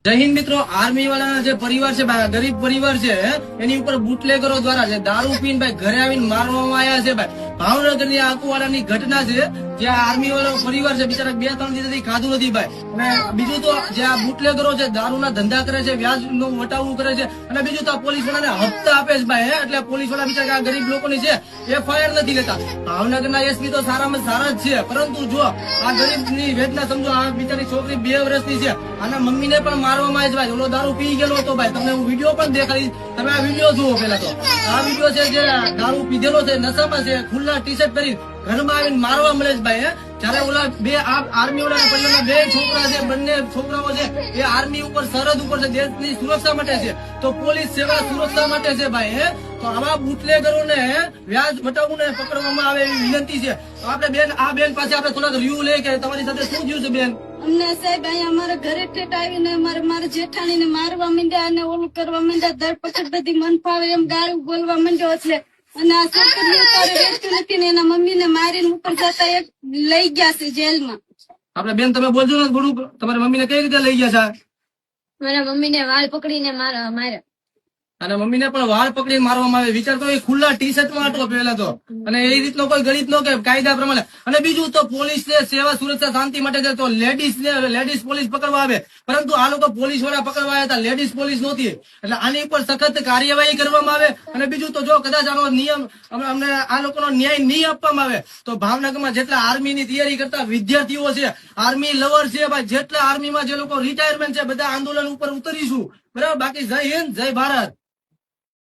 જય હિન્દ મિત્રો, આર્મી વાળાના જે પરિવાર છે, ગરીબ પરિવાર છે, એની ઉપર બુટલેગરો દ્વારા જે દારૂ પીને ભાઈ ઘરે આવીને મારવામાં આવ્યા છે. ભાઈ ભાવનગરની આકુવાડાની ઘટના છે, જ્યાં આર્મી વાળો પરિવાર છે, બિચારા 2-3 દિવસથી ખાધું નથી ભાઈ. અને બીજું તો જે આ બુટલેગરો છે, દારૂના ધંધા કરે છે, વ્યાજ નું વટાવવું કરે છે, અને બીજું તો પોલીસ વાળાને હપ્તા આપે છે ભાઈ. એટલે પોલીસ વાળા બિચારા ગરીબ લોકોની છે FIR નથી લેતા. ભાવનગરના એસપી તો સારામાં સારા જ છે, પરંતુ જો આ ગરીબની વેદના સમજો. આ બિચારી છોકરી 2 વર્ષની છે, આના મમ્મીને પણ મારવામાં આવે છે ભાઈ. ઓલો દારૂ પી ગયેલો હતો ભાઈ, તમને હું વિડીયો પણ દેખાડીશ. તમે આ વિડીયો જુઓ પેલા તો. આ વિડીયો છે જે દારૂ પીધેલો છે, નશામાં છે, ખુલ્લા ટી-શર્ટ પહેરી ઘરમાં આવીને મારવા મળે છે ભાઈ. જયારે ઓલા આર્મી વાળાના પરિવારના 2 છોકરા છે, બંને છોકરાઓ છે એ આર્મી ઉપર સરહદ ઉપર છે, દેશની સુરક્ષા માટે છે. તો પોલીસ સેવા સુરક્ષા માટે છે ભાઈ. તો આવા બુટલેગરોને વ્યાજ વટાવને પકડવામાં આવે એવી વિનંતી છે. તો આપણે બેન, આ બેન પાસે આપણે થોડાક રિવ્યુ લઈએ કે તમારી સાથે શું થયું છે બેન. અમને સાહેબ અહીંયા અમારા ઘરે ઠેઠ આવીને મારા જેઠાણીને મારવા માંડ્યા અને ઓલું કરવા માંડ્યા. ધરપકડ બધી મન ફાવે એમ ગાળું બોલવા માંડ્યો એટલે. અને આ છોકરી અત્યારે વેચતું નથી ને એના મમ્મીને મારીને ઉપર જતા એક લઈ ગયા છે જેલમાં. આપણે બેન તમે બોલજો ને થોડુંક, તમારી મમ્મીને કઈ રીતે લઈ ગયા છે? મારા મમ્મીને વાળ પકડીને માર્યા. અને મમ્મીને પણ વાળ પકડીને મારવામાં આવે. વિચાર કરો, એ ખુલ્લા ટી-શર્ટમાં હતો પેલા તો. અને એ રીતનો કોઈ ગણિત નો કે કાયદા પ્રમાણે. અને બીજું તો પોલીસ સેવા સુરક્ષા શાંતિ માટે છે, તો લેડીઝ પોલીસ પકડવા આવે. પરંતુ આ લોકો પોલીસ વાળા પકડવા આવ્યા હતા, લેડીઝ પોલીસ નહોતી. એટલે આની ઉપર સખત કાર્યવાહી કરવામાં આવે. અને બીજું તો જો કદાચ આનો નિયમ અમને આ લોકોનો ન્યાય નહીં આપવામાં આવે તો ભાવનગરમાં જેટલા આર્મીની તૈયારી કરતા વિદ્યાર્થીઓ છે, આર્મી લવર છે ભાઈ, જેટલા આર્મીમાં જે લોકો રિટાયરમેન્ટ છે, બધા આંદોલન ઉપર ઉતરીશું. બરાબર. બાકી જય હિન્દ, જય ભારત.